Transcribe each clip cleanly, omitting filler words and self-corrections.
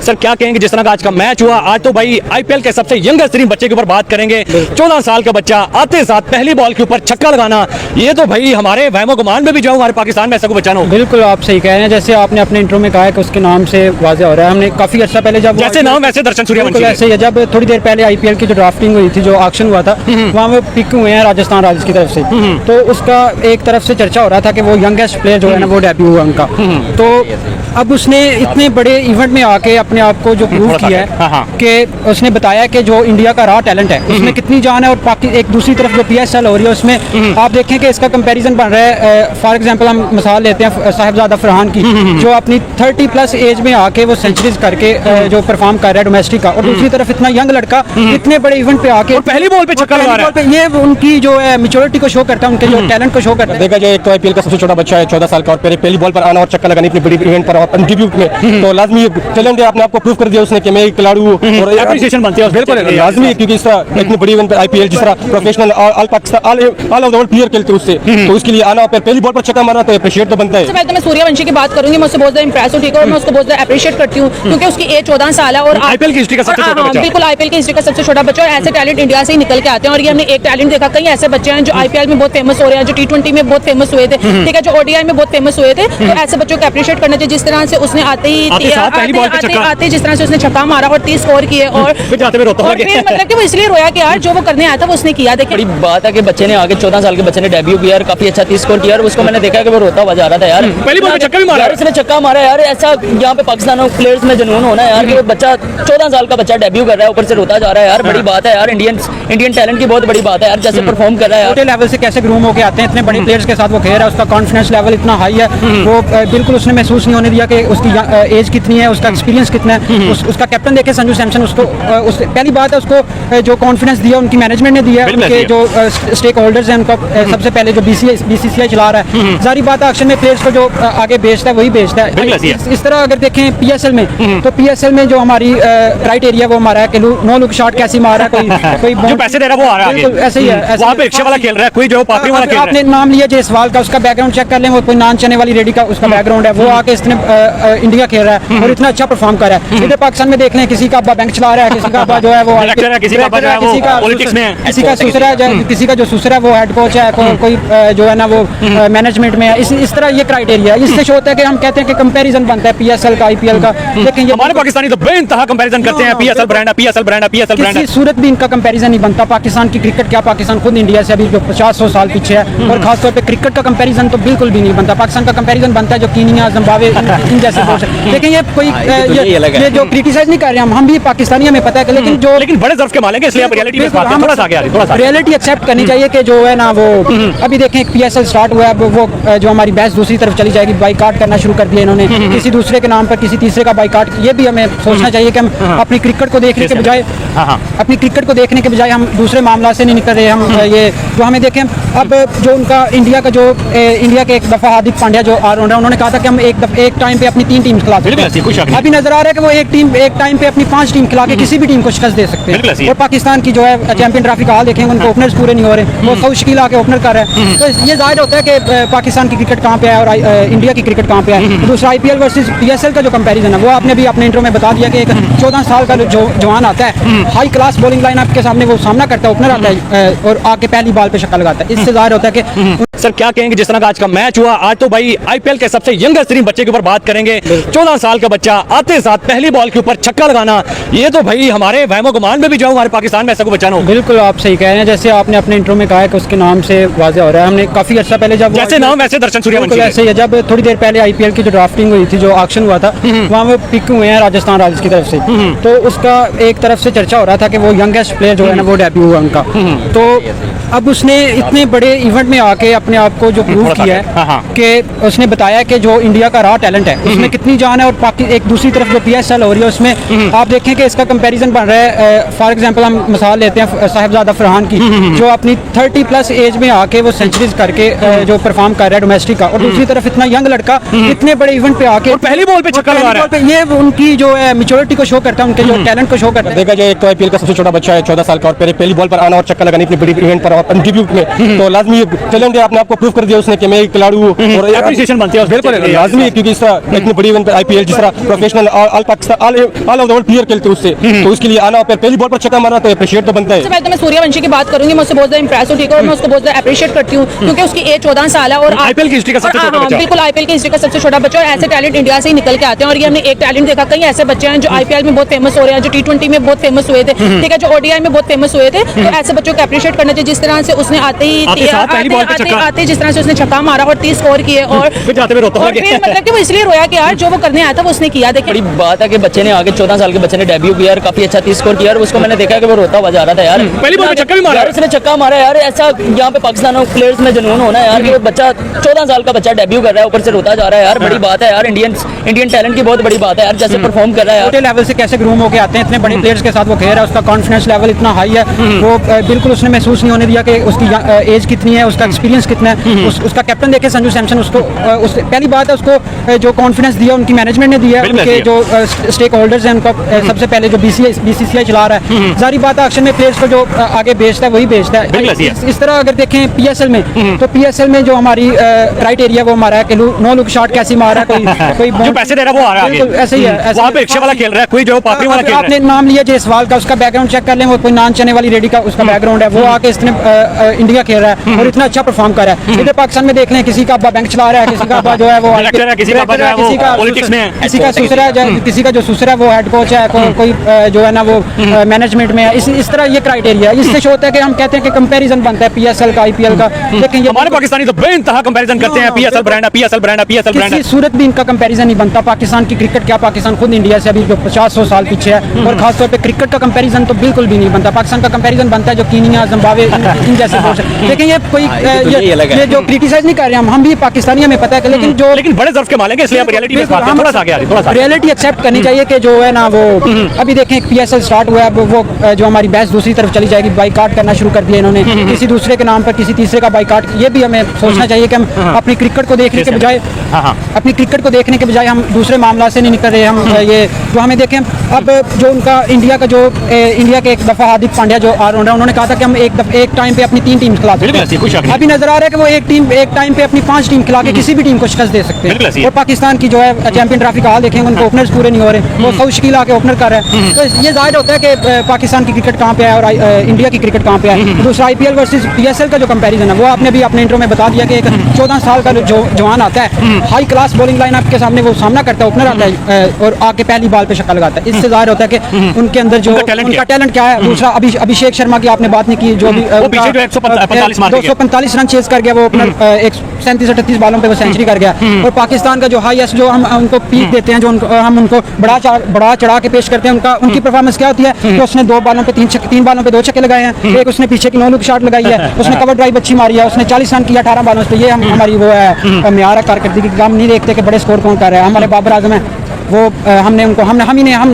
Sir क्या कहेंगे जिस तरह का आज का मैच हुआ, आज तो भाई आईपीएल के सबसे यंगेस्ट तरीन बच्चे के ऊपर बात करेंगे। 14 साल का बच्चा आते साथ पहली बॉल के ऊपर छक्का लगाना, ये तो भाई हमारे वहमो गुमान में भी जो हमारे पाकिस्तान में ऐसा को बच्चा ना हो। बिल्कुल आप सही कह रहे हैं, जैसे आपने अपने इंट्रो में कहा है कि उसके नाम से वाज़ेह हो रहा है। हमने काफी अर्सा पहले जब जैसे नाम वैसे दर्शन सूर्यवंशी, ऐसे ही है, जब थोड़ी देर पहले आईपीएल की जो ड्राफ्टिंग हुई थी, जो ऑक्शन हुआ था, वहाँ वो पिक हुए हैं राजस्थान रॉयल्स की तरफ से, तो उसका एक तरफ से चर्चा हो रहा था कि वो यंगेस्ट प्लेयर जो है ना वो डेब्यू हुआ उनका। तो अब उसने इतने बड़े इवेंट में आके अपने आप को जो प्रूव किया है कि उसने बताया कि जो इंडिया का रॉ टैलेंट है उसमें कितनी जान है। और एक दूसरी तरफ जो पीएसएल हो रही है उसमें आप देखें कि इसका कंपैरिजन बन रहा है। फॉर एग्जांपल हम मिसाल लेते हैं साहिबजादा फरहान की, जो अपनी 30+ एज में आके वो सेंचुरीज करके जो परफॉर्म कर रहा है डोमेस्टिक का, और दूसरी तरफ इतना यंग लड़का इतने बड़े इवेंट पे आके पहली बॉल पे छक्का लगा रहा है। ये उनकी जो है मैच्योरिटी को शो करता है, उनके जो टैलेंट को शो करता है। देखा जाए एक तो आईपीएल का सबसे छोटा बच्चा है, 14 साल का, और पहली बॉल पर आना और छक्का लगाने इतनी बड़ी इवेंट पर और डेब्यू में, तो लाजमी चैलेंज है, अपने आप को प्रूव कर दिया उसने कि मैं एक खिलाड़ी हूं और एप्रिसिएशन बनती है। बिल्कुल लाजमी है, क्योंकि इस तरह इतनी बड़ी इवेंट पर आईपीएल जिस तरह professional all Pakistan all over the world player खेलते हैं उससे, तो उसके लिए आना और पहली बॉल पर छक्का मारना तो एप्रिशिएट तो बनता है। सबसे पहले तो मैं सूर्यवंशी की बात करूंगी, मैं उससे बहुत ज़्यादा इंप्रेस हूं, ठीक है, और मैं उसको बहुत ज़्यादा एप्रिशिएट करती हूं क्योंकि उसकी एज 14 साल है और आईपीएल की हिस्ट्री का सबसे छोटा बच्चा। बिल्कुल आईपीएल की हिस्ट्री का सबसे छोटा बच्चा, और ऐसे टैलेंट इंडिया से ही निकल के आते हैं। और ये हमने एक टैलेंट देखा, कई ऐसे बच्चे हैं जो आईपीएल में बहुत फेमस हो रहे हैं, जो T20 में बहुत फेमस हुए थे, ठीक है, जो ओडीआई में बहुत फेमस हुए थे। तो ऐसे बच्चों को एप्रिशिएट करना चाहिए। जिस तरह से उसने आते जिस तरह से उसने छक्का मारा और 30 स्कोर किए, और फिर मतलब कि वो इसलिए रोया कि यार जो वो करने आया था वो उसने किया। देखिए बड़ी बात है कि बच्चे ने आगे 14 साल के बच्चे ने डेब्यू किया और काफी अच्छा 30 स्कोर किया, और उसको मैंने देखा कि वो रोता हुआ जा रहा था यार। पहली बॉल पे छक्का भी मारा, उसने छक्का मारा यार। ऐसा यहाँ पे पाकिस्तान प्लेयर्स में जुनून होना है यार कि वो बच्चा 14 साल का बच्चा डेब्यू कर रहा है, ऊपर से रोता जा रहा है यार। बड़ी बात है यार, इंडियन टैलेंट की बहुत बड़ी बात है यार, जैसे परफॉर्म कर रहा है। छोटे लेवल से कैसे ग्रूम होकर आते हैं, इतने बड़े प्लेयर्स के साथ वो खेल रहा है, उसका कॉन्फिडेंस लेवल इतना हाई है, वो बिल्कुल उसने महसूस नहीं होने दिया कि उसकी एज कितनी है, उसका एक्सपीरियंस कितना है। उसका कैप्टन देखे संजू सैमसन, उसको पहली बात है उसको जो कॉन्फिडेंस दिया उनकी मैनेजमेंट ने दिया, उनके जो स्टेक होल्डर्स हैं उनका सबसे पहले जो बीसीसीआई चला रहा है। जारी बात है, एक्शन में प्लेयर्स को जो आगे भेजता है वही भेजता है। इस तरह अगर देखें पीएसएल में, तो पीएसएल में जो हमारी क्राइटेरिया वो हमारा है कि नो लुक शॉट कैसी मार रहा है, कोई जो पैसे दे रहा है वो आ रहा है, ऐसे ही है। वहां पे रिक्शा वाला खेल रहा है, कोई जो पापड़ी वाला खेल रहा है। आपने नाम लिया जयसवाल का, उसका बैकग्राउंड चेक कर लें, वो कोई नान चने वाली रेडी का उसका बैकग्राउंड है, वो आके इसने इंडिया खेल रहा है और इतना अच्छा परफॉर्म कर रहा है। इधर पाकिस्तान में देख लें, किसी का अब्बा बैंक चला रहा है, किसी का अब्बा जो है वो किसी का पॉलिटिक्स में है, किसी का ससुर है, किसी का जो ससुर है वो हेड कोच है, कोई जो है ना वो मैनेजमेंट में है। इस तरह ये क्राइटेरिया है। इससे होता है कि हम कहते हैं कि कंपैरिजन बनता है पीएसएल का आईपीएल का, लेकिन हमारे पाकिस्तानी तो बेइंतहा कंपैरिजन करते हैं, पीएसएल ब्रांड है, पीएसएल ब्रांड है, पीएसएल ब्रांड है। किसी सूरत भी इनका कंपैरिजन नहीं बनता। पाकिस्तान की क्रिकेट क्या, पाकिस्तान खुद इंडिया से अभी जो 50-100 साल पीछे है, और खासतौर पे क्रिकेट का कंपैरिजन तो बिल्कुल भी नहीं बनता। पाकिस्तान का कंपैरिजन बनता है जो कीनिया, जिम्बाब्वे, इन जैसे देश। लेकिन ये कोई ये जो क्रिटिसाइज नहीं कर रहे हम भी पाकिस्तानी, हमें पता है, लेकिन बड़े ज़र्फ के मालेंगे, इसलिए आप रियलिटी में बात करें, थोड़ा सा आगे आ रही, थोड़ा सा रियलिटी एक्सेप्ट करनी चाहिए कि जो है ना वो अभी देखें पीएसएल स्टार्ट हुआ है, अब वो जो हमारी बहस दूसरी तरफ चली जाएगी, बाइकाट करना शुरू कर दिया इन्होंने, किसी दूसरे के नाम पर किसी तीसरे का बाइकाट। ये भी हमें सोचना चाहिए कि हम अपनी क्रिकेट को देखने के बजाय हम दूसरे मामला से नहीं निकल रहे। हम ये जो हमें देखें अब जो उनका इंडिया के एक दफा हार्दिक पांड्या जो ऑलराउंडर, उन्होंने कहा था कि हम एक टाइम पे अपनी 3 टीम खिला सकते हैं। अभी नजर आ रहा है कि वो एक टाइम पे अपनी 5 टीम खिला के किसी भी टीम को शिकस्त दे सकते हैं। और पाकिस्तान की जो है चैंपियन ट्रॉफी का हाल देखेंगे, उनको ओपनर्स पूरे नहीं हो रहे, वो सऊ शकील आके ओपनर कर रहा है। तो ये जाहिर होता है कि पाकिस्तान की क्रिकेट कहाँ पे है और इंडिया की क्रिकेट कहाँ पे है। दूसरा आईपीएल वर्सेस पीएसएल का जो कंपैरिजन है वो आपने भी अपने इंट्रो में बता दिया कि एक 14 साल का जो जवान आता है, हाई क्लास बॉलिंग लाइन आपके सामने वो सामना करता है, ओपनर आता है और आके पहली बॉल पे छक्का लगाता है। इससे जाहिर होता है कि सर क्या कहेंगे जिस तरह का आज का मैच हुआ, आज तो भाई आईपीएल के सबसे यंगेस्ट तरीन बच्चे के ऊपर बात करेंगे। 14 साल का बच्चा आते साथ पहली बॉल के ऊपर छक्का लगाना, ये तो भाई हमारे वहमो गुमान में भी जो हमारे पाकिस्तान में ऐसा को बच्चा ना हो। बिल्कुल आप सही कह रहे हैं, जैसे आपने अपने इंट्रो में कहा है कि उसके नाम से वाज़ेह हो रहा है। हमने काफी अर्सा पहले जब जैसे नाम वैसे दर्शन सूर्यवंशी, ऐसे ही है, जब थोड़ी देर पहले आईपीएल की जो ड्राफ्टिंग हुई थी, जो ऑक्शन हुआ था, वहाँ वो पिक हुए हैं राजस्थान रॉयल्स की तरफ से, तो उसका एक तरफ से चर्चा हो रहा था कि वो यंगेस्ट प्लेयर जो है ना वो डेब्यू हुआ उनका। तो अब उसने इतने बड़े इवेंट में आके अपने आप को जो प्रूव किया है कि उसने बताया कि जो इंडिया का रॉ टैलेंट है उसमें कितनी जान है। और एक दूसरी तरफ जो पीएसएल हो रही है उसमें आप देखें कि इसका कंपैरिजन बन रहा है। फॉर एग्जांपल हम मिसाल लेते हैं साहिबजादा फरहान की, जो अपनी 30+ एज में आके वो सेंचुरीज करके जो परफॉर्म कर रहा है डोमेस्टिक का, और दूसरी तरफ इतना यंग लड़का इतने बड़े इवेंट पे आके पहली बॉल पे छक्का लगा रहा है। ये उनकी जो है मैच्योरिटी को शो करता है, उनके जो टैलेंट को शो करता है। देखा जाए एक तो आईपीएल का सबसे छोटा बच्चा है, 14 साल का, और पहली बॉल पर आना और छक्का लगाने इतनी बड़ी इवेंट पर और डेब्यू में, तो लाजमी चैलेंज है, अपने आप को प्रूव कर दिया उसने कि मैं एक खिलाड़ी हूं और एप्रिसिएशन बनती है। बिल्कुल लाजमी है, क्योंकि इस पूरा इतनी बड़ी इवेंट आईपीएल जिस तरह professional all Pakistan all over the world player खेलते हैं उससे, तो उसके लिए आना और पहली बॉल पर छक्का मारना तो अप्रिशिएट तो बनता है। सबसे पहले तो मैं सूर्यवंशी की बात करूंगी, मैं उससे बहुत ज्यादा इंप्रेस हूं, ठीक है, और मैं उसको बहुत ज्यादा अप्रिशिएट करती हूं क्योंकि उसकी एज 14 साल है और आईपीएल की हिस्ट्री का सबसे छोटा बच्चा। बिल्कुल आईपीएल की हिस्ट्री का सबसे छोटा बच्चा, और ऐसे टैलेंट इंडिया से ही निकल के आते हैं। और ये हमने एक टैलेंट देखा, कई ऐसे बच्चे हैं जो आईपीएल में बहुत फेमस हो रहे हैं, जो T20 में बहुत फेमस हुए थे, ठीक है, जो ओडीआई में बहुत फेमस हुए थे, तो ऐसे बच्चों को अप्रिशिएट करना चाहिए। जिस तरह से उसने आते जिस तरह से उसने छक्का मारा और 30 स्कोर किए और फिर मतलब कि वो इसलिए रोया कि यार जो वो करने आया था वो उसने किया। देखिए बड़ी बात है कि बच्चे ने आगे 14 साल के बच्चे ने डेब्यू किया और काफी अच्छा 30 स्कोर किया, और उसको मैंने देखा कि वो रोता हुआ जा रहा था यार, पहली बॉल में छक्का भी मारा, यार उसने छक्का मारा यार। ऐसा यहाँ पे पाकिस्तान प्लेयर्स में जुनून होना यार कि वो बच्चा 14 साल का बच्चा डेब्यू कर रहा है, ऊपर से रोता जा रहा है यार, बड़ी बात है यार। इंडियन टैलेंट की बहुत बड़ी बात है यार, जैसे परफॉर्म कर रहा है यार। छोटे लेवल से कैसे ग्रूम होके आते हैं, इतने बड़े प्लेयर्स के साथ वो खेल रहा है, उसका कॉन्फिडेंस लेवल इतना हाई है, वो बिल्कुल उसने महसूस नहीं होने दिया कि उसकी एज कितनी है, उसका एक्सपीरियंस कितना है। उसका कैप्टन देखे संजू सैमसन, उसको पहली बात है उसको जो कॉन्फिडेंस दिया उनकी मैनेजमेंट ने दिया, उनके जो स्टेक होल्डर्स हैं उनका सबसे पहले जो बीसीसीआई चला रहा है, जारी बात है एक्शन में प्लेयर्स को जो आगे भेजता है वही भेजता है। इस तरह अगर देखें पीएसएल में, तो पीएसएल में जो हमारी क्राइटेरिया वो हमारा है कि नो लुक शॉट कैसी मारा, कोई जो पैसे दे रहा है वो आ रहा है, बिल्कुल ऐसे ही है। वहाँ पे रिक्शा वाला खेल रहा है, कोई जो पापड़ी वाला खेल रहा है। आपने नाम लिया जयसवाल का, उसका बैकग्राउंड चेक कर लें, वो कोई नान चने वाली रेडी का उसका बैकग्राउंड है, वो आके इसने इंडिया खेल रहा है और इतना अच्छा परफॉर्म कर रहा है। इधर पाकिस्तान में देख लें, किसी का अब्बा बैंक चला रहा है, किसी का अब्बा जो है वो किसी का पॉलिटिक्स में है, किसी का ससुरा है, किसी का जो ससुरा है वो हेड कोच है, कोई जो है ना वो मैनेजमेंट में है। इस तरह ये क्राइटेरिया है, इससे होता है कि हम कहते हैं कि कंपैरिजन बनता है पीएसएल का आईपीएल का, लेकिन हमारे पाकिस्तानी तो बेइंतहा कंपैरिजन करते हैं, पीएसएल ब्रांड है, पीएसएल ब्रांड है, पीएसएल ब्रांड है। किसी सूरत भी इनका कंपैरिजन नहीं बनता। पाकिस्तान की क्रिकेट क्या, पाकिस्तान खुद इंडिया से अभी जो 50-100 साल पीछे है, और खासतौर पे क्रिकेट का कंपैरिजन तो बिल्कुल भी नहीं बनता। पाकिस्तान का कंपैरिजन बनता है जो कीनिया, जिम्बाब्वे, इन जैसे देश। लेकिन ये कोई ये जो क्रिटिसाइज नहीं कर रहे हम भी पाकिस्तानी, हमें पता है, लेकिन बड़े ज़र्फ के मालेंगे, इसलिए आप रियलिटी में बात करें, थोड़ा सा आगे आ जाइए, थोड़ा सा। रियलिटी एक्सेप्ट करनी चाहिए कि जो है ना वो अभी देखें पीएसएल स्टार्ट हुआ है, वो जो हमारी बहस दूसरी तरफ चली जाएगी, बाइकाट करना शुरू कर दिया इन्होंने, किसी दूसरे के नाम पर किसी तीसरे का बाइकाट। ये भी हमें सोचना चाहिए कि हम अपनी क्रिकेट को देखने के बजाय हम दूसरे मामला से नहीं निकल रहे। हम ये जो हमें देखें अब जो उनका इंडिया के एक दफा हार्दिक पांड्या जो ऑलराउंडर, उन्होंने कहा था कि हम एक टाइम पे अपनी 3 टीम खिला सकते हैं। अभी नजर आ रहा है कि वो एक टाइम पे अपनी 5 टीम खिला के किसी भी टीम को शिकस्त दे सकते हैं। और पाकिस्तान की जो है चैंपियन ट्रॉफी का हाल देखेंगे, उनको ओपनर्स पूरे नहीं हो रहे, वो सऊद शकील आके ओपनर कर रहे हैं। तो ये जाहिर होता है कि पाकिस्तान की क्रिकेट कहाँ पे है और इंडिया की क्रिकेट कहाँ पे है। दूसरा आईपीएल वर्सेस पीएसएल का जो कंपैरिजन है, वो आपने भी अपने इंट्रो में बता दिया कि एक 14 साल का जो जवान आता है, हाई क्लास बॉलिंग लाइन आपके सामने वो सामना करता है, ओपनर आता है और आके पहली बॉल पे छक्का लगाता है। इससे जाहिर होता है कि उनके अंदर जो उनका टैलेंट क्या है। दूसरा अभिषेक शर्मा की आपने बात नहीं की, जो भी 245 रन चेज कर गया, वो अपना 37-38 बालों पे वो सेंचुरी कर गया। और पाकिस्तान का जो हाईएस्ट जो हम उनको पीक देते हैं, जो हम उनको बड़ा चढ़ा के पेश करते हैं, उनकी परफॉर्मेंस क्या होती है कि उसने 2 बालों पे 3 बालों पे 2 छक्के लगाए हैं, एक उसने पीछे की नो लुक शॉट लगाई है, उसने कवर ड्राइव अच्छी मारी है, उसने 40 रन किया 18 बालों पे। ये हमारी वो है म्यार है कारकर्दगी की। हम नहीं देखते कि बड़े स्कोर कौन कर रहा है। हमारे बाबर आजम है, वो हम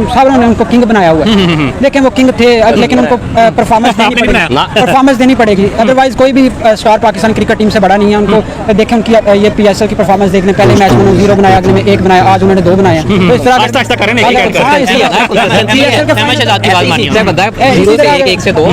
सारों ने उनको किंग बनाया हुआ है, लेकिन वो किंग थे, लेकिन उनको परफॉर्मेंस देनी पड़ेगी। अदरवाइज कोई भी स्टार पाकिस्तान क्रिकेट टीम से बड़ा नहीं है। उनको देखें उनकी ये पीएसएल की परफॉर्मेंस देखने, पहले मैच में उन्होंने 0 बनाया, अगले में 1 बनाया, आज उन्होंने 2 बनाया। तो इस तरह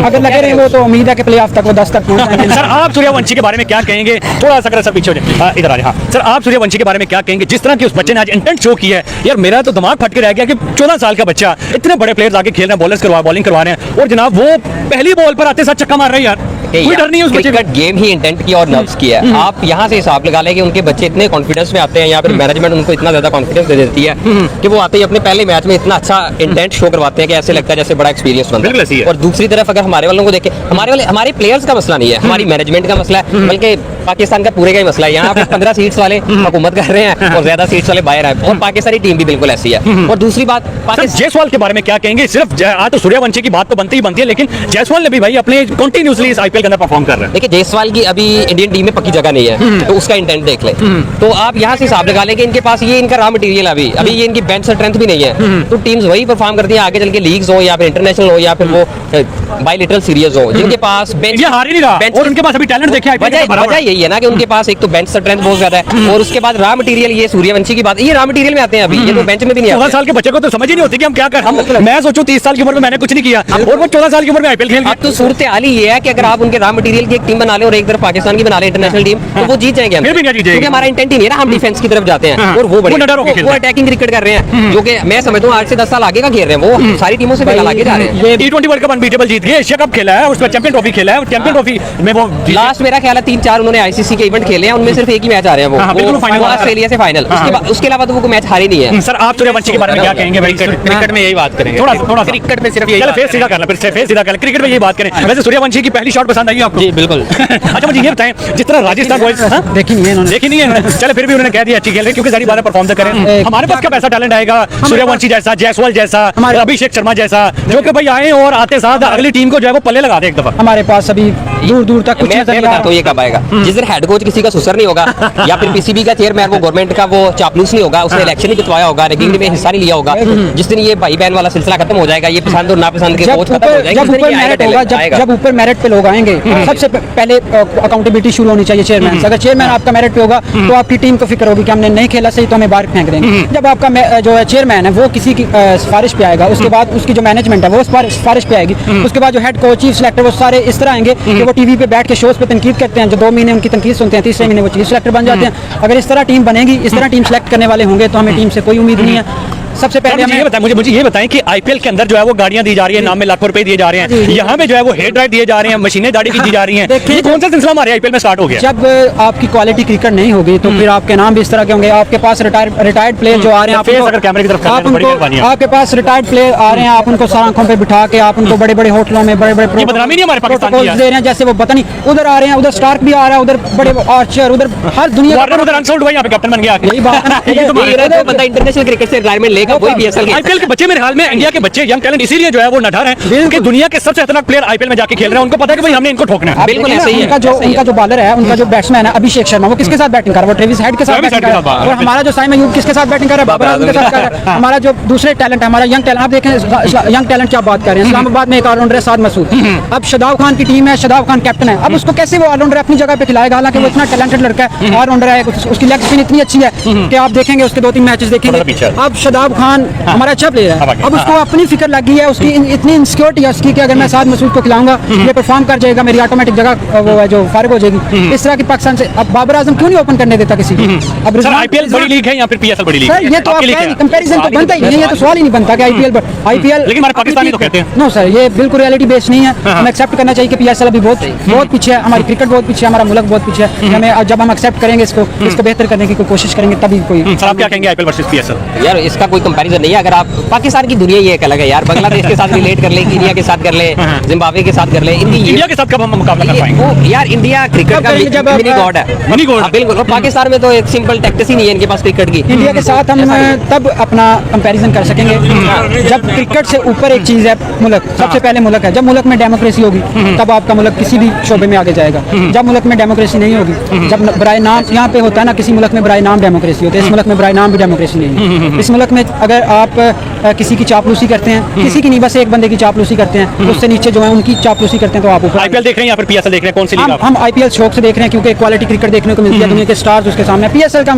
अगर लगे रहे वो तो उम्मीद है कि प्लेऑफ तक वो 10 तक पहुंच जाएंगे। सर आप सूर्यवंशी के बारे में क्या कहेंगे? थोड़ा सा अगर सब पीछे हो जाए, इधर आ जाए। हाँ सर, आप सूर्यवंशी के बारे में क्या कहेंगे? जिस तरह की उस बच्चे ने आज इंटेंट शो की है यार, मेरा तो दिमाग फट के रह गया कि 14 साल का बच्चा, इतने बड़े प्लेयर्स आके खेल रहे हैं, बॉलिंग करवा रहे हैं, और जनाब वो पहली बॉल पर आते साथ छक्का मार रहे हैं यार। कोई डर नहीं है उस बच्चे का। गेम ही इंटेंट की और नर्व्स की है। आप यहाँ से हिसाब लगा लें कि उनके बच्चे इतने कॉन्फिडेंस में आते हैं, या फिर मैनेजमेंट उनको इतना ज्यादा कॉन्फिडेंस दे देती है कि वो आते ही अपने पहले मैच में इतना अच्छा इंटेंट शो करवाते हैं कि ऐसे लगता है जैसे बड़ा एक्सपीरियंस बनता है। और दूसरी तरफ अगर हमारे वालों को देखें, हमारे प्लेयर्स का मसला नहीं है, हमारी मैनेजमेंट का मसला है, बल्कि पाकिस्तान का पूरे का ही मसला है। यहाँ पे 15 सीट्स वाले हुकूमत कर रहे हैं और ज्यादा सीट्स वाले बाहर आए, और पाकिस्तानी टीम भी बिल्कुल ऐसी है। और दूसरी बात, जायसवाल के बारे में क्या कहेंगे? सिर्फ आज तो सूर्यवंशी की बात तो बनती है, लेकिन जायसवाल ने भी भाई अपने कंटिन्यूअसली इस आईपीएल के अंदर परफॉर्म कर रहे हैं। देखिए जायसवाल की अभी इंडियन टीम में पक्की जगह नहीं है, तो उसका इंटेंट देख ले। तो आप यहाँ से हिसाब लगा लें कि इनके पास ये इनका रॉ मटेरियल अभी ये इनकी बेंच स्ट्रेंथ भी नहीं है, तो टीम्स वही परफॉर्म करती हैं आगे चल के, लीग्स हो या फिर इंटरनेशनल हो या फिर वो बायलैटरल सीरीज हो, जिनके पास ये हार ही नहीं रहा और उनके पास अभी टैलेंट देखे। वजह यही है ना कि उनके पास एक तो बेंच स्ट्रेंथ बहुत ज्यादा है, और उसके बाद रॉ मटेरियल, ये सूर्यवंशी की बात, ये रॉ मटेरियल में आते हैं अभी, ये तो बेंच में भी नहीं आते। 14 साल के बच्चे को तो समझ ही नहीं होती कि हम क्या कर। मैं सोचूं 30 साल की उम्र में मैंने कुछ नहीं किया और वो 14 साल की उम्र में आईपीएल खेल गया। अब तो सूरत हाल ही ये है कि अगर आप आप उनके रॉ मटेरियल की एक टीम बना ले और एक तरफ पाकिस्तान की बना ले इंटरनेशनल टीम, तो वो जीत जाएंगे हम, फिर भी नहीं जीतेंगे। क्योंकि हमारा इंटेंट ही नहीं है ना, हम डिफेंस की तरफ जाते हैं और वो वो डर होके खेलते वो हैं। अटैकिंग क्रिकेट कर रहे हैं, जो कि मैं समझता हूँ 8 से 10 साल आगे का खेल रहे हैं, वो सारी टीमों से पहले आगे जा रहे हैं। ये T20 वर्ल्ड कप अनबीटेबल जीत गए, एशिया कप खेला है, उसमें चैंपियन ट्रॉफी खेला है, चैंपियन ट्रॉफी में वो जीते। लास्ट मेरा ख्याल है 3-4 उन्होंने आईसीसी के इवेंट खेले हैं, उनमें सिर्फ एक ही मैच आ रहे हैं हाँ, बिल्कुल final वो आ रहा है। ऑस्ट्रेलिया से फाइनल, उसके अलावा तो वो कोई मैच हारे नहीं है। सर आप सूर्यवंशी के बारे में क्या कहेंगे भाई? क्रिकेट में यही बात करेंगे, थोड़ा क्रिकेट में सिर्फ यही चलो बात फेस सीधा करना, फिर से फेस सीधा करना, क्रिकेट में यही बात करें। वैसे सूर्यवंशी की पहली शॉट पसंद आई आपको? जी बिल्कुल। अच्छा मुझे ये बताएं, जिस तरह राजस्थान रॉयल्स देखी नहीं है इन्होंने। देखी नहीं है, चलो फिर भी उन्होंने कह दिया अच्छी खेल रही, क्योंकि सारी बातें परफॉर्म तो करें। हमारे पास कब ऐसा टैलेंट आएगा सूर्यवंशी जैसा, जायसवाल जैसा, अभिषेक शर्मा जैसा, जो कि भाई आए और आते साथ अगली टीम को जो है वो पल्ले लगा दे एक दफा। हमारे पास अभी दूर दूर तक कुछ मैं नजर नहीं आ बताता हूँ ये कब आएगा, जिस दिन हेड कोच किसी का सुसर नहीं होगा या फिर पीसीबी का चेयरमैन वो गवर्नमेंट का वो चापलूस नहीं होगा, उसने इलेक्शन नहीं जितवाया होगा, रैंकिंग में हिस्सा नहीं लिया होगा, जिस दिन ये भाई बहन वाला सिलसिला खत्म हो जाएगा, ये पसंद और नापसंद के जब सोच खत्म हो ऊपर जाएगी, जब उस दिन ऊपर ये आएगा मेरिट होगा, talent, आएगा। जब ऊपर मेरिट पे लोग आएंगे, सबसे पहले अकाउंटेबिलिटी शुरू होनी चाहिए चेयरमैन से। अगर चेयरमैन आपका मेरिट पे होगा तो आपकी टीम को फिक्र होगी कि हमने नहीं खेला सही तो हमें बाहर फेंक देंगे। जब आपका जो है चेयरमैन है वो किसी की सिफारिश पे आएगा, उसके बाद उसकी जो मैनेजमेंट है वो सिफारिश पे आएगी, उसके बाद जो हेड कोच चीफ सिलेक्टर वो सारे इस तरह आएंगे कि वो टीवी पे बैठ के शोज पे तनकीद करते हैं, जो 2 महीने उनकी तनकीद सुनते हैं, तीसरे महीने वो चीफ सिलेक्टर बन जाते हैं। अगर इस तरह टीम बनेगी, इस तरह टीम सेलेक्ट करने वाले होंगे तो हमें टीम से कोई उम्मीद नहीं है। सबसे पहले मुझे ये बताएं, मुझे ये बताएं कि आईपीएल के अंदर जो है वो गाड़ियां दी जा रही है, नाम में लाखों रुपए दिए जा रहे हैं, यहाँ पे जो है वो हेयर ड्रायर दिए जा रहे हैं, मशीनें दाढ़ी की दी जा रही हैं। देखिए, ये कौन सा सिलसिला हमारे आईपीएल में स्टार्ट हो गया? जब आपकी क्वालिटी क्रिकेट नहीं होगी तो फिर आपके नाम भी इस तरह के होंगे। आपके पास रिटायर्ड प्लेयर जो आ रहे हैं, फेस अगर कैमरे की तरफ आप करते हैं तो बड़ी मेहरबानी है। आपके पास रिटायर्ड प्लेयर आ रहे हैं, आप उनको आंखों पे बिठा के आप उनको बड़े बड़े होटलों में बड़े बड़े ये बदनामी नहीं हमारे पाकिस्तान की प्रोटोकॉल्स दे रहे हैं, जैसे वो पता नहीं उधर आ रहे हैं, उधर स्टार्क भी आ रहा है, उधर बड़े आर्चर, उधर हर दुनिया वार्नर उधर अनसोल्ड हुआ, यहाँ पे कैप्टन बन गया। यही बात है ना। ये तो ये तो बंदा इंटरनेशनल क्रिकेट से रिटायरमेंट लेगा वही बीएसएल के आईपीएल के बच्चे मेरे हाल में इंडिया के बच्चे यंग टैलेंट इसीलिए जो है वो नठर है कि दुनिया के सबसे खतरनाक प्लेयर आईपीएल में जाके खेल रहे हैं, उनको पता है कि भाई हमने इनको ठोकना है। आप बिल्कुल देखिए ना, ऐसे ही है, उनका जो बॉलर है, उनका जो बैट्समैन है अभिषेक शर्मा, वो किसके साथ बैटिंग कर रहा है? वो ट्रेविस हेड के साथ ट्रेविस बैटिंग कर हेड के रहा है। साथ, और हमारा जो साइम अयूब किसके साथ बैटिंग कर रहा है? बाबर आजम के साथ कर रहा है। हमारा जो दूसरे टैलेंट है, हमारा यंग टैलेंट, आप देखें यंग टैलेंट की आप बात कर रहे हैं, इस्लामाबाद में एक ऑलराउंडर है साद मसूद, अब शादाब खान की टीम है, शादाब खान कैप्टन है, अब उसको कैसे वो ऑलराउंडर अपनी जगह पे खिलाएगा? हालांकि वो इतना टैलेंटेड लड़का है, ऑलराउंडर है, उसकी लेग स्पिन इतनी अच्छी है कि आप देखेंगे उसके 2-3 मैचेस देखेंगे। अब शादाब खान हमारा अच्छा प्लेयर है, अब उसको अपनी फिक्र लग गई है, उसकी इतनी इनसिक्योरिटी है उसकी कि अगर मैं साद मसूद को खिलाऊंगा ये परफॉर्म कर जाएगा, मेरी ऑटोमेटिक जगह वो है जो फारिग हो जाएगी। इस तरह की पाकिस्तान से अब बाबर आजम क्यों नहीं ओपन करने देता किसी को? अब सर आईपीएल बड़ी लीग है या फिर पीएसएल बड़ी लीग सर है? ये तो आप आपके लिए क्या है? कंपैरिजन तो बनता ही नहीं है, ये तो सवाल ही नहीं बनता कि आईपीएल लेकिन हमारे पाकिस्तानी तो कहते हैं। नो सर, ये बिल्कुल रियलिटी बेस्ड नहीं है। हमें एक्सेप्ट करना चाहिए कि पीएसएल अभी बहुत पीछे है, हमारी क्रिकेट बहुत पीछे है, हमारा मुल्क बहुत पीछे है। हमें जब हम एक्सेप्ट करेंगे इसको बेहतर करने की कोई कोशिश करेंगे तभी कोई। सर आप क्या कहेंगे आईपीएल वर्सेस पीएसएल? यार इसका कोई कंपैरिजन नहीं है, अगर आप पाकिस्तान की दुनिया ये एक अलग है यार, बांग्लादेश के साथ रिलेट कर ले, कीनिया के साथ कर ले, जिम्बाब्वे के साथ कर ले, इंडिया के साथ कब हम मुकाबला कर पाएंगे? वो यार इंडिया क्रिकेट कब करेंगे जब का आप- मिनी गॉड है, मिनी गॉड। हाँ, बिल्कुल। और पाकिस्तान में तो एक सिंपल टैक्टिस ही नहीं है इनके पास क्रिकेट की। इंडिया के साथ हम तब अपना कंपैरिजन कर सकेंगे जब क्रिकेट से ऊपर एक चीज़ है मुल्क। सबसे पहले मुल्क है, जब मुल्क में डेमोक्रेसी होगी तब आपका मुल्क किसी भी शोबे में आगे जाएगा। जब मुल्क में डेमोक्रेसी नहीं होगी, जब बराए नाम यहाँ पे होता है ना, किसी मुल्क में बराए नाम डेमोक्रेसी होती है, इस मुल्क में बराए नाम भी डेमोक्रेसी नहीं है। इस मुल्क में अगर आप किसी की चापलूसी करते हैं, किसी की नहीं बस एक बंदे की चापलूसी करते हैं, उससे नीचे जो है उनकी चापलूसी करते हैं तो आप ऊपर आईपीएल देख रहे हैं या फिर पीएसएल देख रहे हैं? कौन सी लीग हम आईपीएल शौक से देख रहे हैं क्योंकि क्वालिटी क्रिकेट देखने को मिलती है, दुनिया के स्टार्स उसके सामने। पीएसएल का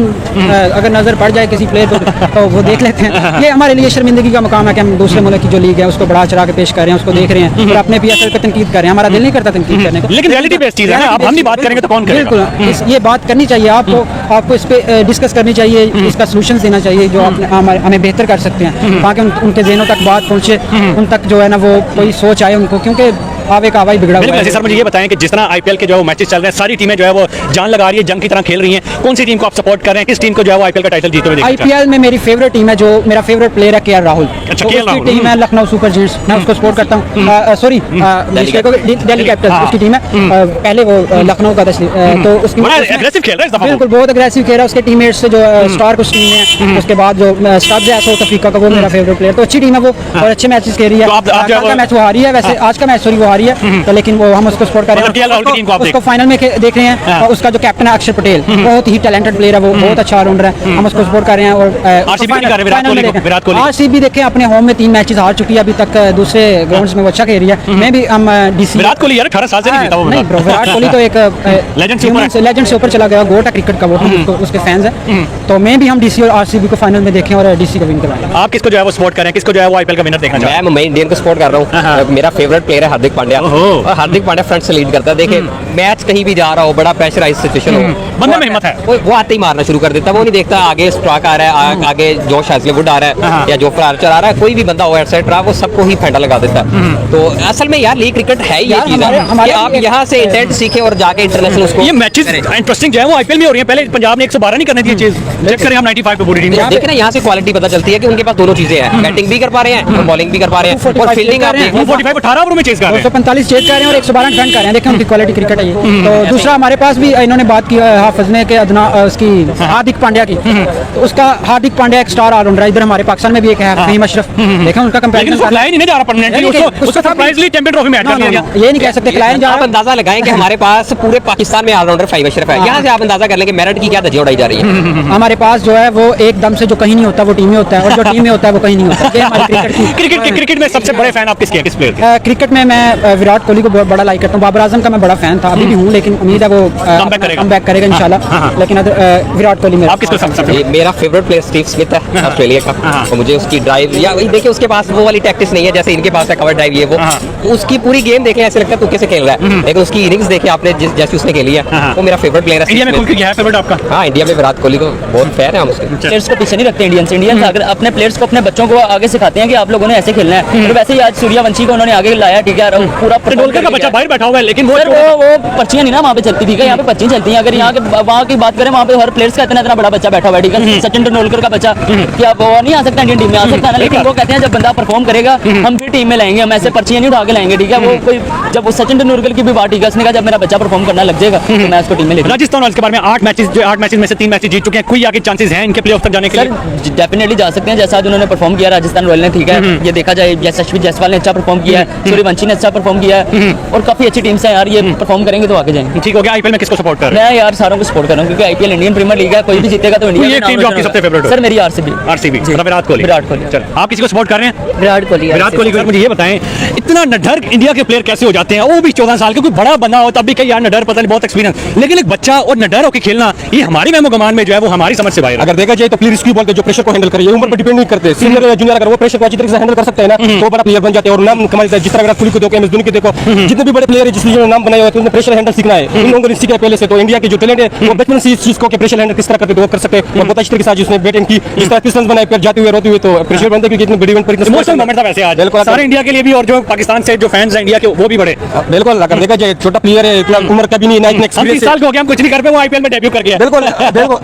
अगर नजर पड़ जाए किसी प्लेयर को तो वो देख लेते हैं। ये हमारे लिए शर्मिंदगी का मकाम है कि हम दूसरे मुल्क की जो लीग है उसको बढ़ा चढ़ा के पेश कर रहे हैं, उसको देख रहे हैं और अपने पीएसएल पे तनकीद कर रहे हैं। हमारा दिल नहीं करता तनकीद करने को, लेकिन रियलिटी बेस्ड चीज है ना, अब हम नहीं बात करेंगे तो कौन करेगा? बिल्कुल ये बात करनी चाहिए आपको इस पे डिस्कस करनी चाहिए, इसका सलूशन देना चाहिए जो हमें बेहतर कर सकते हैं, ताकि उनके जहनों तक बात पहुंचे, उन तक जो है ना वो कोई सोच आए उनको, क्योंकि आवे का आवाई बिगड़ा हुआ बिल्कुल। है। सर मुझे ये बताएं कि जिस तरह आईपीएल के जो मैचेस चल रहे हैं, सारी टीमें जो है वो जान लगा रही है, जंग की तरह खेल रही हैं, कौन सी टीम को आप सपोर्ट कर रहे हैं? किस टीम को जो है वो आईपीएल का टाइटल जीते हुए देखना चाहते हैं? आईपीएल में मेरी फेवरेट टीम है, जो मेरा फेवरेट प्लेयर है केएल राहुल। अच्छा, तो केएल उसकी राहुल। टीम है लखनऊ सुपर जायंट्स, मैं उसको सपोर्ट करता हूँ। सॉरी दिल्ली कैपिटल्स उसकी टीम है, पहले वो लखनऊ का था तो उसकी बड़ा aggressive खेल रहा है इस दफा वो। बिल्कुल बहुत अग्रेसिव खेल रहा है। उसके टीममेट्स से जो स्टार कुछ टीम है, उसके बाद जो स्टब्स है साउथ अफ्रीका का, वो मेरा फेवरेट प्लेयर। तो अच्छी टीम है वो और अच्छे मैचेस खेल रही है। तो आप जो है कल का वो- मैच वो हारी है, वैसे आज का मैच सॉरी वो हारी है, तो लेकिन वो हम उसको सपोर्ट कर रहे मतलब केएल राहुल की टीम को आप हैं। उसको फाइनल में देख रहे हैं। और उसका जो कैप्टन है अक्षर पटेल, बहुत ही टैलेंटेड प्लेयर है, वो बहुत अच्छा ऑलराउंडर है, हम उसको सपोर्ट कर रहे हैं। और RCB नहीं कर रहे विराट कोहली को? विराट कोहली आरसीबी देखें अपने होम में 3 मैचेस हार चुकी है अभी तक, दूसरे ग्राउंड्स में वो अच्छा खेल रही है। मैं भी हम डीसी विराट कोहली यार 18 साल से नहीं जीता वो। नहीं ब्रो, विराट कोहली तो एक Legend से ऊपर है। लेजेंड से ऊपर चला गया, गोट है क्रिकेट का वो, उसके फैंस हैं। तो मैं भी हम डीसी और आरसीबी को फाइनल में देखें और डीसी को विन करवाएं। आप किसको जो है वो सपोर्ट करें, किसको जो है वो आईपीएल का विनर देखना चाहते हैं? मैं मुंबई इंडियन को सपोर्ट कर रहा हूँ। मेरा फेवरेट प्लेयर है हार्दिक पांड्या। पांड्या, और हार्दिक पांड्या फ्रंट से लीड करता है। देखिए मैच कहीं भी जा रहा हो, बड़ा प्रेशराइज सिचुएशन हो, बंदे में हिम्मत है। वो आते ही मारना शुरू कर देता है। वो नहीं देखता आगे स्ट्राक आ रहा है, आगे जोश हैजलवुड आ रहा है या जोफ्रा आर्चर आ रहा है, कोई भी बंदा हो एटसेट्रा, वो सबको ही फेंटा लगा देता है। तो असल में यार लीग क्रिकेट है ये चीज कि आप यहाँ से इंटेंट सीखे और जाके इंटरनेशनल उसको ये मैचेस इंटरेस्टिंग जो है वो आईपीएल में हो रही है। पहले पंजाब ने 112 नहीं करने दी चीज, चेक करें हम 95 पे पूरी टीम। देखिए ना, यहाँ से क्वालिटी पता चलती है कि उनके पास दोनों चीजें हैं, बैटिंग भी कर पा रहे हैं और बॉलिंग भी कर पा रहे हैं, और फील्डिंग आप देख 145 18 ओवर में चेस कर रहे हैं। 245 चेज कर रहे हैं और 112 डिफेंड कर रहे हैं। देखें उनकी क्वालिटी क्रिकेट है ये। तो दूसरा हमारे पास भी इन्होंने बात की हाफिज ने के उसकी हार्दिक पांड्या की, तो उसका हार्दिक पांड्या एक स्टार ऑलराउंडर है। इधर हमारे पाकिस्तान में भी एक है फहीम अशरफ, देखा उनका लेकिन कंपैरिजन उसको खिलाया नहीं जा रहा परमानेंटली, उसको सरप्राइजली चैंपियन ट्रॉफी में ऐड कर दिया। ये नहीं कह सकते खिलाया जा आप रहा। अंदाजा लगाएं कि हमारे पास पूरे पाकिस्तान में ऑलराउंडर फहीम अशरफ है। यहाँ से आप अंदाजा कर लें कि मेरिट की क्या धज्जियां उड़ाई जा रही है। हमारे पास जो है वो एकदम से जो कहीं नहीं होता वो टीम में होता है, और जो टीम में होता है वो कहीं नहीं होता। ये हमारी क्रिकेट में सबसे बड़े फैन आप किसके हैं, किस प्लेयर के? क्रिकेट में मैं विराट कोहली को बहुत बड़ा लाइक करता हूँ। बाबर आजम का मैं बड़ा फैन था, अभी भी हूँ, लेकिन उम्मीद है वो कमबैक करेगा इंशाल्लाह। लेकिन विराट कोहली में आप किसको सबसे मेरा फेवरेट प्लेयर स्टीव स्मिथ है ऑस्ट्रेलिया का, और मुझे उसकी ड्राइव या वही देखिए, उसके पास वो वाली टैक्टिस नहीं है जैसे इनके पास है, कवर ड्राइव ये वो, उसकी पूरी गेम देखें ऐसे लगता है तुक्के से खेल रहा है, लेकिन उसकी इनिंग्स देखे आपने जैसी उसने खेली है, वो मेरा फेवरेट प्लेयर है। इंडिया में कौन क्या है फेवरेट आपका? हाँ, इंडिया में विराट कोहली को बहुत फैन है हम उसके। प्लेयर्स को पीछे नहीं रखते इंडियंस अगर अपने प्लेयर्स को, अपने बच्चों को आगे सिखाते हैं कि आप लोगों ने ऐसे खेलना है। तो वैसे ही आज सूर्यवंशी को उन्होंने आगे लाया, ठीक है, और पूरा तेंदुलकर का बच्चा बाहर बैठा हुआ है, लेकिन वो पर्चियां नहीं ना वहाँ पे चलती, ठीक है, यहाँ पे पर्चियां चलती हैं। अगर यहाँ के वहाँ की बात करें, वहाँ पे हर प्लेयर्स का इतना बड़ा बच्चा बैठा हुआ है, ठीक है। सचिन तेंदुलकर का बच्चा क्या वो नहीं आ सकता इंडियन टीम में? आ सकता है ना, लेकिन वो कहते हैं जब बंदा परफॉर्म करेगा हम फिर टीम में लाएंगे, हम ऐसे पर्चियां नहीं उठा के लाएंगे, ठीक है। वो कोई जब वो सचिन तेंदुलकर की भी बात, ठीक है, उसने कहा जब मेरा बच्चा परफॉर्म करना लग जाएगा तो मैं उसको टीम में ले लूंगा। राजस्थान रॉयल्स के बारे में 8 मैचेस में से 3 मैचेस जीत चुके हैं, कोई आगे चांसेस हैं इनके प्लेऑफ तक जाने के लिए? सर डेफिनेटली जा सकते हैं, जैसा आज उन्होंने परफॉर्म किया राजस्थान रॉयल ने, ठीक है। ये देखा जाए यशस्वी जायसवाल ने अच्छा परफॉर्म किया है, सूर्यवंशी ने अच्छा परफॉर्म किया है, और काफी अच्छी टीम्स हैं यार, ये परफॉर्म करेंगे तो आगे जाएंगे। ठीक हो गया। आईपीएल में किसको सपोर्ट कर रहे हैं? मैं यार सारों को सपोर्ट कर रहा हूँ, क्योंकि आईपीएल इंडियन प्रीमियर लीग है, कोई भी जीतेगा तो इंडिया कोई एक टीम जो आपकी सबसे फेवरेट हो? सर मेरी आरसीबी। मतलब विराट कोहली। चलो आप किसी को सपोर्ट कर रहे हैं? विराट कोहली। विराट कोहली। मुझे ये बताएं, इतना नडर इंडिया के प्लेयर कैसे हो जाते हैं? वो भी 14 साल का, कोई बड़ा बंदा हो तब भी कहीं यार नडर, पता नहीं बहुत एक्सपीरियंस, लेकिन एक बच्चा और नडर होकर खेलना, ये हमारी मेमो गुमान में जो है वो हमारी समझ से बाहर है। अगर देखा जाए तो प्लेयर इसकी बॉल के जो प्रेशर को हैंडल करे, ये उम्र पर डिपेंड नहीं करते। सीनियर या जूनियर अगर वो प्रेशर को अच्छी तरीके से हैंडल कर सकते हैं ना, तो बड़ा प्लेयर बन जाते हैं और नाम कमा लेते हैं। जिस तरह विराट कोहली को देखो, एमएस धोनी को देखो, जितने भी बड़े प्लेयर है जिसने नाम बनाया हुआ है, उन्हें प्रेशर हैंडल सीखना है। इन लोगों ने सीखा पहले से। तो इंडिया के जो टैलेंट है वो बचपन से इस चीज को प्रेशर हैंडल किस तरह करते वो कर सकते हैं, और बहुत अच्छी तरीके से उसने बैटिंग की, जिस तरह क्रिस्टन बनाए फिर जाते हुए रोते हुए, तो प्रेशर बनता है क्योंकि इतने बड़ी इवेंट पर इमोशनल मोमेंट था वैसे आज सारे इंडिया के लिए भी, और जो पाकिस्तान से जो फैंस हैं इंडिया के वो भी बड़े। बिल्कुल। अगर देखा जाए छोटा प्लेयर है, इतना उम्र का भी नहीं, ना इतना 30 एक्सपीरियंस साल हो गया, हम कुछ नहीं कर पे, वो आईपीएल में डेब्यू कर गया। बिल्कुल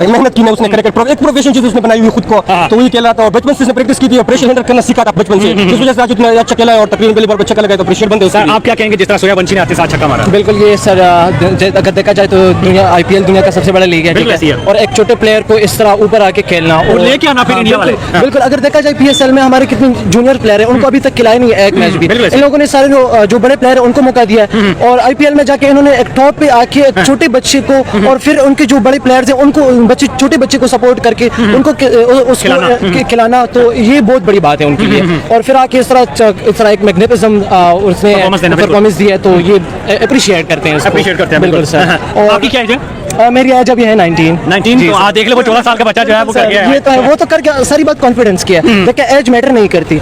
मेहनत की ना उसने, क्रिकेट एक प्रोफेशन चीज उसने बनाई हुई खुद को, तो वही खेला था और बचपन से उसने प्रैक्टिस की थी और प्रेशर हैंडल करना सीखा था बचपन से, जिस वजह से आज उतना अच्छा खेला है और तकरीबन पहली बार बच्चा लगा तो प्रेशर बनते हैं। आप क्या कहेंगे जिस तरह सूर्यवंशी ने आते साथ छक्का मारा? बिल्कुल, ये सर अगर देखा जाए तो दुनिया आईपीएल दुनिया का सबसे बड़ा लीग है, ठीक है, और एक छोटे प्लेयर को इस तरह ऊपर आके खेलना और लेके आना फिर इंडिया वाले। बिल्कुल। अगर देखा जाए पीएसएल में हमारे कितने जूनियर प्लेयर हैं, उनको अभी तक खिलाया नहीं है एक मैच भी। इन लोगों ने सारे जो बड़े प्लेयर हैं उनको मौका दिया है, और आईपीएल में जाके इन्होंने एक टॉप पे आके एक छोटे बच्चे को और फिर उनके जो बड़े प्लेयर्स हैं उनको छोटे बच्चे को सपोर्ट करके उनको उसको खिलाना, तो ये बहुत बड़ी बात है उनके लिए। और फिर आके इस तरह एक मैग्निफिसेंट उसने परफॉर्मेंस दी है, तो ये अप्रिशिएट करते हैं। बिल्कुल सर। और आपकी क्या एज है? मेरी एज अभी है 19। तो देख ले वो 14 साल का बच्चा जो है वो कर गया है। ये तो है, वो तो करके सारी बात कॉन्फिडेंस की है। देखिए एज मैटर नहीं करती,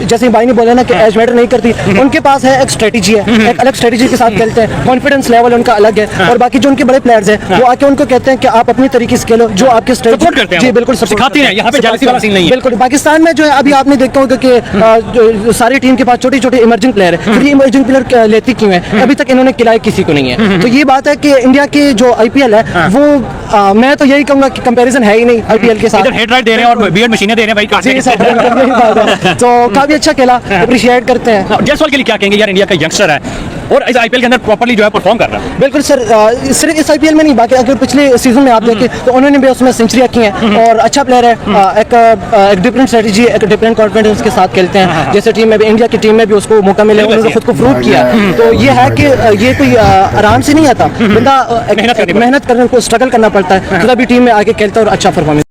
जैसे भाई ने बोला ना कि एज मैटर नहीं करती, उनके पास है एक स्ट्रेटजी है, एक अलग स्ट्रेटजी के साथ खेलते हैं, कॉन्फिडेंस लेवल उनका अलग है। और बाकी जो उनके बड़े प्लेयर्स हैं वो आके उनको कहते हैं कि आप अपनी तरीके से खेलो, जो आपके सपोर्ट करते हैं। जी बिल्कुल सिखाती है, यहाँ पे जेलसी वाला सीन नहीं है। बिल्कुल। पाकिस्तान में जो है अभी आपने देखा होगा कि सारी टीम के पास छोटे छोटे इमर्जिंग प्लेयर है, फिर ये इमर्जिंग प्लेयर लेती क्यों है? अभी तक इन्होंने खिलाया किसी को नहीं है। तो ये बात है कि इंडिया के जो आईपीएल है वो मैं तो यही कहूंगा कि कंपैरिजन है ही नहीं आईपीएल के साथ। इधर हेड राइट दे रहे हैं और बियर्ड मशीनें दे रहे हैं भाई काटने जी सर, यही बात है। तो काफी अच्छा खेला, अप्रिशिएट करते हैं। जायसवाल के लिए क्या कहेंगे यार? इंडिया का यंगस्टर है और इस आईपीएल के अंदर प्रॉपर्ली जो है परफॉर्म कर रहा है। बिल्कुल सर। सिर्फ इस आईपीएल में नहीं, बाकी अगर पिछले सीजन में आप देखें तो उन्होंने भी उसमें सेंचुरियां की हैं और अच्छा प्लेयर है। एक डिफरेंट स्ट्रेटजी, एक डिफरेंट कॉन्फिडेंस के साथ खेलते हैं। जैसे टीम में भी, इंडिया की टीम में भी उसको मौका मिले, उन्होंने खुद को प्रूव किया। तो ये है कि ये कोई आराम से नहीं आता, बंदा मेहनत करने को स्ट्रगल करना पड़ता है, तभी टीम में आके खेलता है और अच्छा परफॉर्मेंस